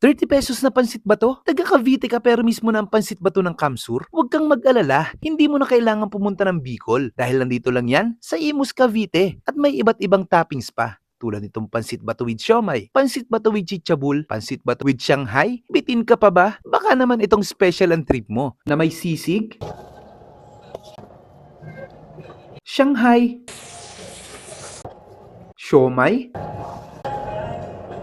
₱30 na pansit bato? Taga Cavite ka pero mismo na ang pansit bato ng Kamsur? Huwag kang mag-alala, hindi mo na kailangan pumunta ng Bicol dahil nandito lang yan sa Imus Cavite at may iba't ibang toppings pa. Tulad nitong pansit bato with siomay, pansit bato with chichabul, pansit bato with Shanghai. Bitin ka pa ba? Baka naman itong special ang trip mo na may sisig, Shanghai, siomay,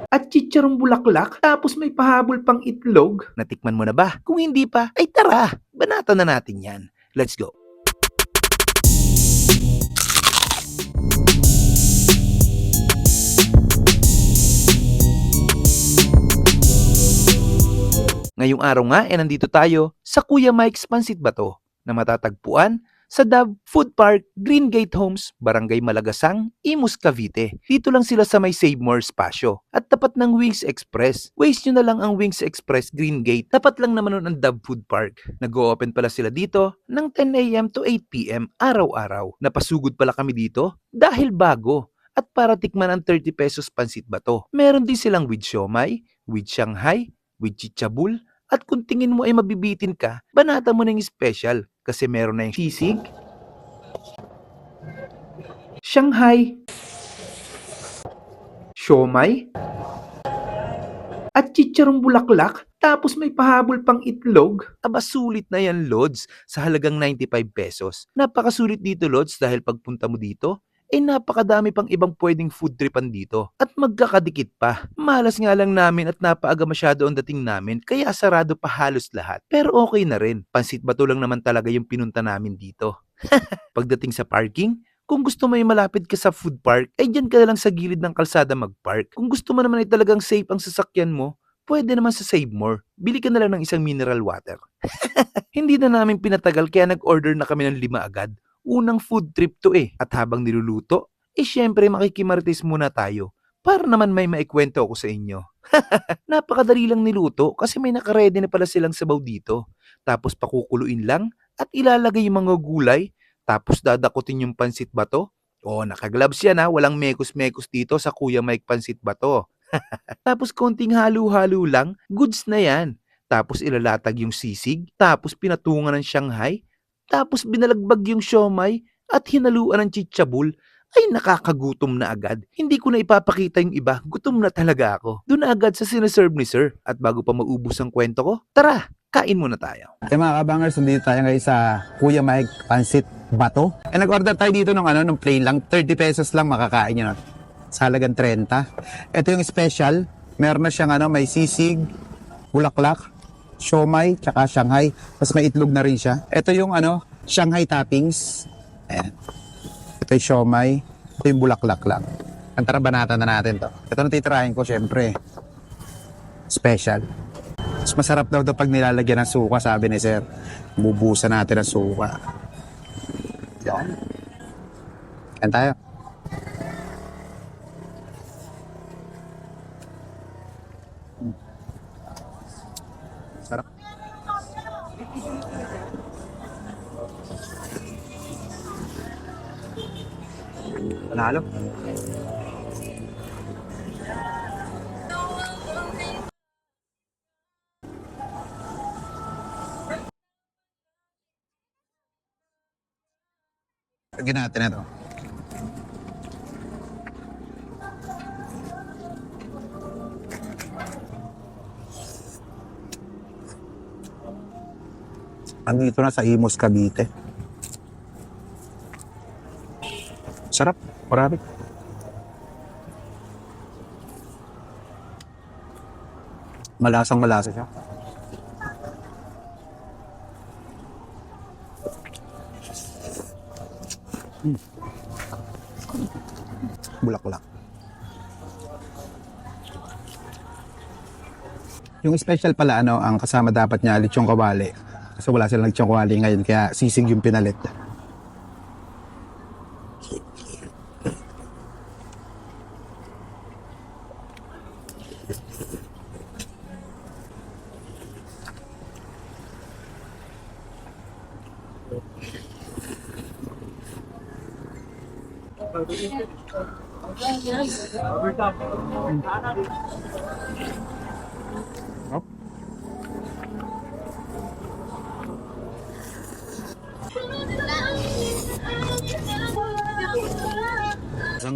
at chicharong bulaklak, tapos may pahabol pang itlog. Natikman mo na ba? Kung hindi pa, ay tara, banatan na natin yan. Let's go. Ngayong araw nga, nandito tayo sa Kuya Mike's Pansit Bato na matatagpuan sa Dove Food Park, Green Gate Homes, Barangay Malagasang, Imus, Cavite. Dito lang sila sa may Save More Spasyo at tapat ng Wings Express. Waste nyo na lang ang Wings Express Green Gate. Tapat lang naman nun ang Dove Food Park. Nag-o-open pala sila dito ng 10 a.m. to 8 p.m. araw-araw. Napasugod pala kami dito dahil bago at para tikman ang ₱30 pansit bato. Meron din silang with siomay, with Shanghai, with chichabul, at kung tingin mo ay mabibitin ka, banata mo na yung special kasi meron na yung sisig, Shanghai, siomay, at chicharong bulaklak, tapos may pahabol pang itlog. Aba, sulit na yan, Lods, sa halagang ₱95. Napakasulit dito, Lods, dahil pagpunta mo dito, napakadami pang ibang pwedeng food tripan dito. At magkakadikit pa. Malas nga lang namin at napaaga masyado ang dating namin, kaya sarado pa halos lahat. Pero okay na rin. Pansit bato lang naman talaga yung pinunta namin dito. Pagdating sa parking, kung gusto mo ay malapit ka sa food park, ay dyan ka na lang sa gilid ng kalsada mag-park. Kung gusto mo naman ay talagang safe ang sasakyan mo, pwede naman sa Save More. Bili ka na lang ng isang mineral water. Hindi na namin pinatagal kaya nag-order na kami ng 5 agad. Unang food trip to At habang niluluto, syempre makikimarites muna tayo. Para naman may maikwento ako sa inyo. Napakadali lang niluto kasi may nakaredy na pala silang sabaw dito. Tapos pakukuluin lang at ilalagay yung mga gulay. Tapos dadakutin yung pansit bato. Naka-gloves yan ha. Walang mekos-mekos dito sa Kuya Mike Pansit Bato. Tapos konting halo-halo lang, goods na yan. Tapos ilalatag yung sisig, tapos pinatungan ng Shanghai, tapos binalagbag yung siomay at hinaluan ng chichabul. Ay nakakagutom na agad. Hindi ko na ipapakita yung iba, gutom na talaga ako. Doon na agad sa sinaserve ni sir. At bago pa maubos ang kwento ko, tara, kain muna tayo. Mga kabangers, nandito tayo ngayon sa Kuya Mike Pansit Bato. Nag-order tayo dito ng plain lang, ₱30 lang makakain nyo. Sa halagang 30. Ito yung special. Meron na siyang may sisig, bulaklak, siomay, tsaka Shanghai. Tapos may itlog na rin siya. Ito yung Shanghai toppings. Ayan. Ito yung siomay. Ito yung bulaklak lang. Tara, banatan na natin to. Ito na titirahin ko, syempre. Special. Mas masarap daw pag nilalagyan ng suka, sabi ni sir. Bubusan natin ng suka. Yan. Yan tayo. Sarap. Panalo. Lagyan natin ito. Andito na sa Imus, Cavite. Sarap. Marami. Malasang malasa siya. Bulaklak. Yung special pala ang kasama dapat niya lechong kawali. Kasi wala silang lechong kawali ngayon kaya sisig yung pinalit.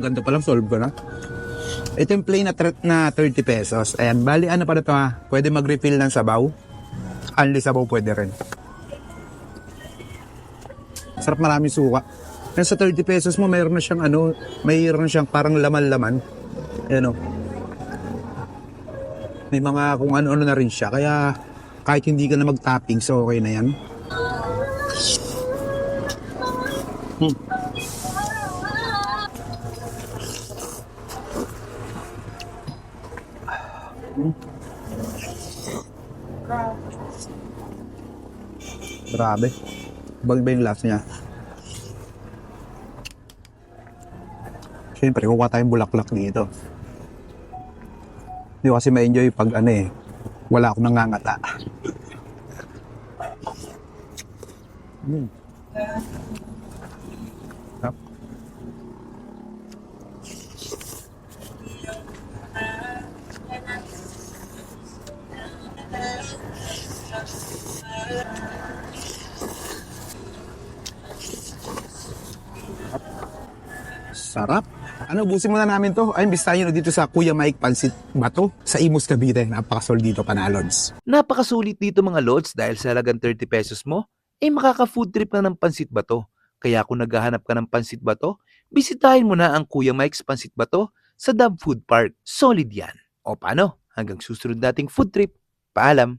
ang ganito palang solve ko na. Ito yung plain na 30 pesos. Ayan, bali ano pa na ito ha? Pwede mag-refill ng sabaw. Only sabaw pwede rin. Sarap, maraming suka. Yan sa 30 pesos mo, mayroon na siyang mayroon na siyang parang laman-laman. Ayan o. May mga kung ano-ano na rin siya. Kaya kahit hindi ka na mag-topping, so okay na yan. Grabe. Bagay ba yung last niya? Siyempre, kukuha tayong bulaklak dito. Hindi ko kasi ma-enjoy pag wala akong nangangata. Sarap. Sarap. Ubusin muna namin to. Ay, imbis tayo dito sa Kuya Mike Pansit Bato sa Imus, Cavite. Napakasol dito, Panalods. Napakasulit dito mga lods dahil sa halagang 30 pesos mo, makaka-food trip na ng Pansit Bato. Kaya kung naghahanap ka ng Pansit Bato, bisitahin mo na ang Kuya Mike's Pansit Bato sa Dub Food Park. Solid yan. O paano? Hanggang susunod nating food trip. Paalam!